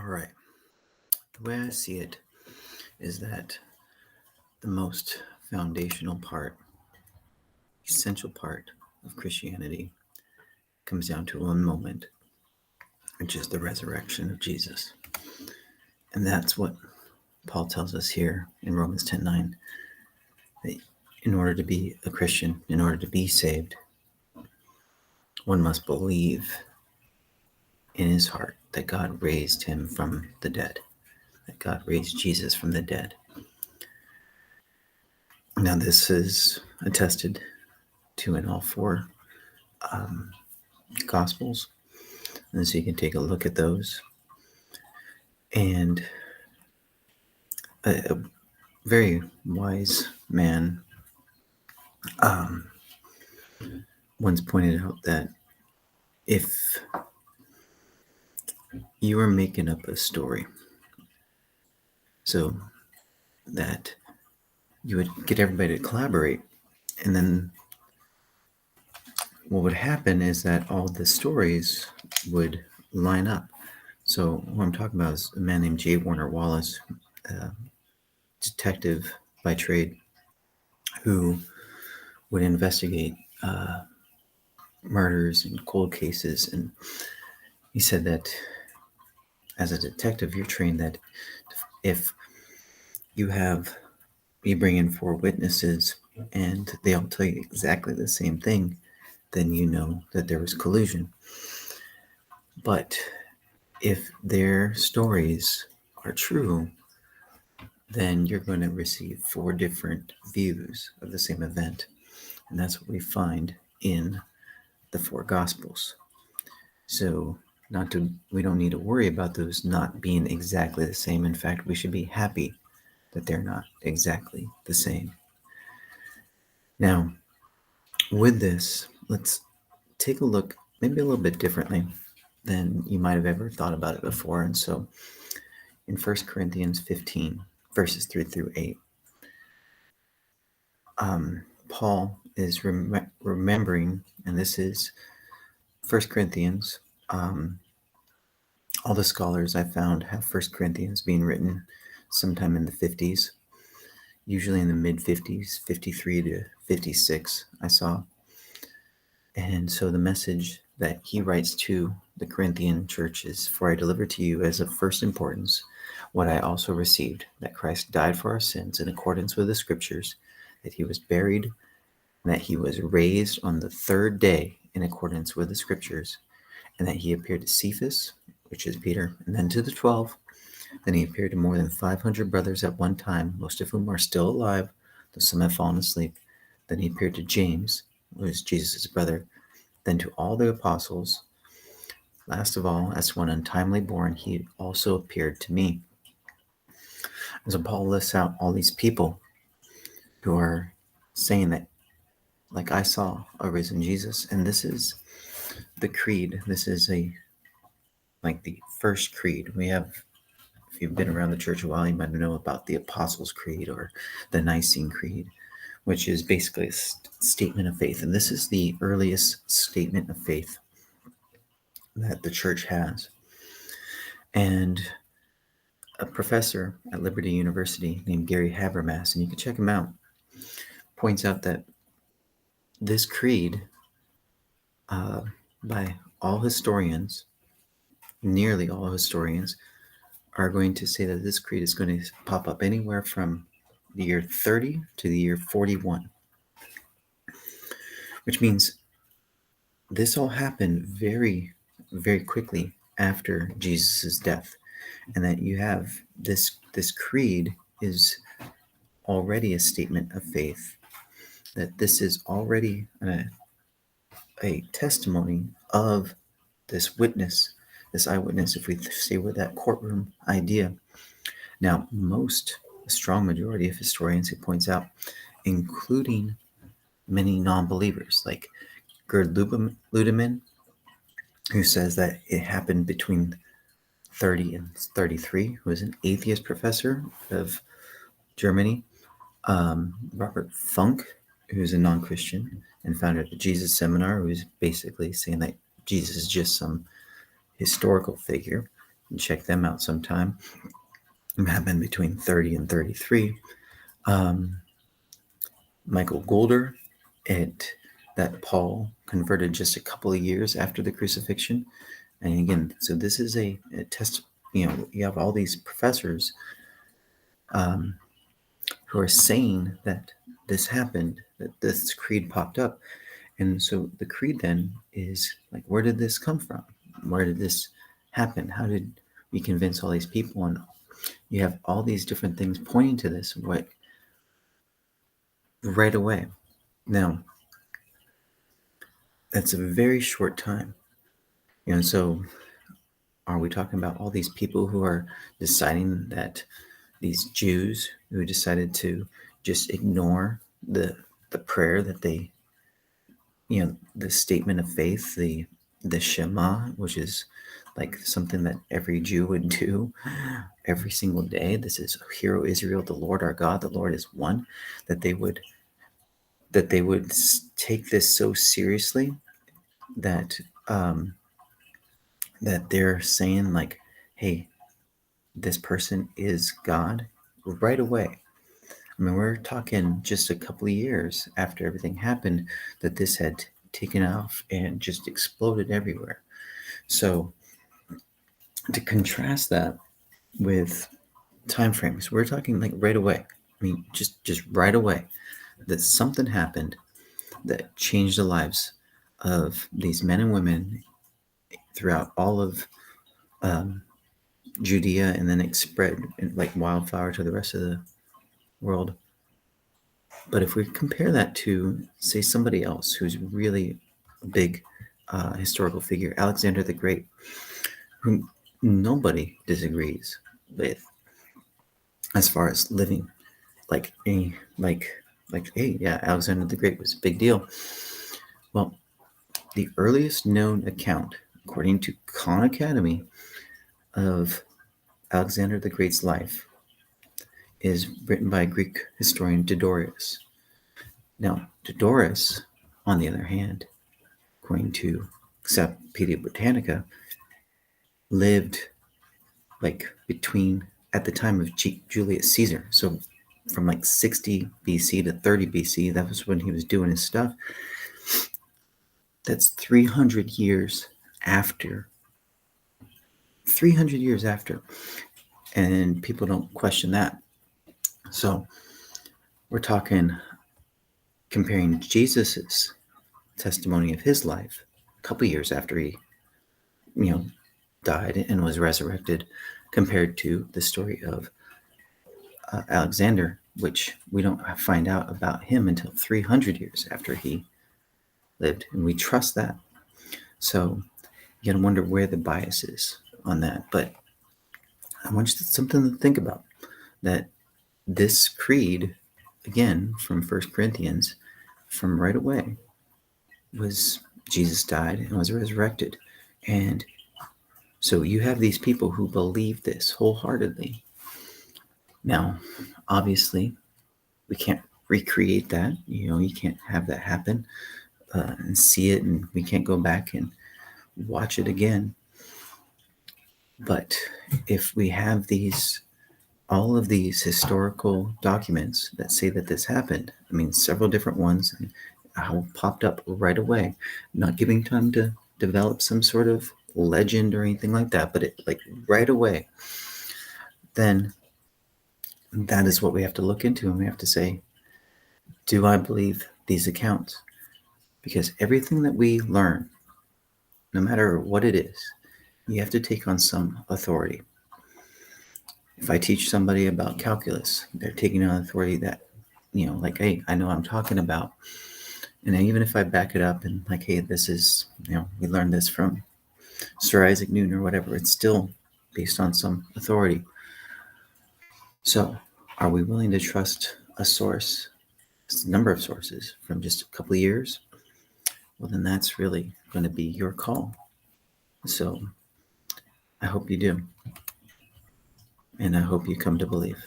All right. The way I see it is that the most foundational part, essential part of Christianity comes down to one moment, which is the resurrection of Jesus. And that's what Paul tells us here in Romans 10:9, that in order to be a Christian, in order to be saved, one must believe in his heart that God raised him from the dead, that God raised Jesus from the dead. Now, this is attested to in all four Gospels. And so you can take a look at those. And a very wise man once pointed out that if you were making up a story so that you would get everybody to collaborate, and then what would happen is that all the stories would line up. So what I'm talking about is a man named J. Warner Wallace, detective by trade, who would investigate murders and cold cases. And he said that as a detective, you're trained that if you bring in four witnesses and they all tell you exactly the same thing, then you know that there was collusion. But if their stories are true, then you're going to receive four different views of the same event. And that's what we find in the four Gospels. So we don't need to worry about those not being exactly the same. In fact, we should be happy that they're not exactly the same. Now, with this, let's take a look maybe a little bit differently than you might have ever thought about it before. And so in 1 Corinthians 15, verses 3 through 8, Paul is remembering, and this is 1 Corinthians. All the scholars I found have 1 Corinthians being written sometime in the 50s, usually in the mid-50s, 53 to 56, I saw. And so the message that he writes to the Corinthian church is, "For I deliver to you as of first importance what I also received, that Christ died for our sins in accordance with the Scriptures, that he was buried, and that he was raised on the third day in accordance with the Scriptures, and that he appeared to Cephas," which is Peter, "and then to the 12. Then he appeared to more than 500 brothers at one time, most of whom are still alive, though some have fallen asleep. Then he appeared to James, who is Jesus' brother, then to all the apostles. Last of all, as one untimely born, he also appeared to me." And so Paul lists out all these people who are saying that, like, I saw a risen Jesus. And this is the creed. This is the first creed. We have, if you've been around the church a while, you might know about the Apostles' Creed or the Nicene Creed, which is basically a statement of faith. And this is the earliest statement of faith that the church has. And a professor at Liberty University named Gary Habermas, and you can check him out, points out that this creed, by all historians, nearly all historians, are going to say that this creed is going to pop up anywhere from the year 30 to the year 41, which means this all happened very, very quickly after Jesus' death, and that you have this creed is already a statement of faith, that this is already a testimony of this witness, this eyewitness, if we stay with that courtroom idea. Now, a strong majority of historians, he points out, including many non-believers, like Gerd Ludemann, who says that it happened between 30 and 33, who is an atheist professor of Germany. Robert Funk, who's a non-Christian and founder of the Jesus Seminar, who's basically saying that Jesus is just some historical figure. check them out sometime. It happened between 30 and 33. Michael Golder, that Paul converted just a couple of years after the crucifixion. And again, so this is a test. You have all these professors who are saying that this happened, that this creed popped up. And so the creed then is like, where did this come from? Where did this happen? How did we convince all these people? And you have all these different things pointing to this right away. Now, that's a very short time. So are we talking about all these people who are deciding that these Jews who decided to just ignore the prayer that they, the statement of faith, the Shema, which is like something that every Jew would do every single day. This is, "Hear, O Israel, the Lord our God, the Lord is one," that they would take this so seriously that that they're saying like, "Hey, this person is God," right away. I mean, we're talking just a couple of years after everything happened that this had taken off and just exploded everywhere. So to contrast that with time frames, we're talking like right away. I mean, just right away that something happened that changed the lives of these men and women throughout all of Judea, and then it spread like wildfire to the rest of the world. But if we compare that to, say, somebody else who's really a big historical figure, Alexander the Great, whom nobody disagrees with as far as living hey, yeah, Alexander the Great was a big deal. Well, the earliest known account, according to Khan Academy, of Alexander the Great's life is written by Greek historian Diodorus. Now, Diodorus, on the other hand, according to Encyclopedia Britannica, lived at the time of Julius Caesar. So from 60 BC to 30 BC, that was when he was doing his stuff. That's 300 years after. 300 years after. And people don't question that. So we're talking comparing Jesus's testimony of his life a couple years after he, died and was resurrected, compared to the story of Alexander, which we don't find out about him until 300 years after he lived, and we trust that. So you gotta wonder where the bias is on that. But I want you something to think about, that this creed, again, from 1 Corinthians, from right away, was Jesus died and was resurrected. And so you have these people who believe this wholeheartedly. Now, obviously, we can't recreate that. You can't have that happen and see it, and we can't go back and watch it again. But if we have all of these historical documents that say that this happened, I mean, several different ones, and how popped up right away, not giving time to develop some sort of legend or anything like that, but it right away, then that is what we have to look into, and we have to say, do I believe these accounts? Because everything that we learn, no matter what it is, you have to take on some authority. If I teach somebody about calculus, they're taking on authority that, hey, I know what I'm talking about. And even if I back it up and hey, this is, we learned this from Sir Isaac Newton or whatever, it's still based on some authority. So are we willing to trust a source, a number of sources from just a couple of years? Well, then that's really going to be your call. So I hope you do. And I hope you come to believe.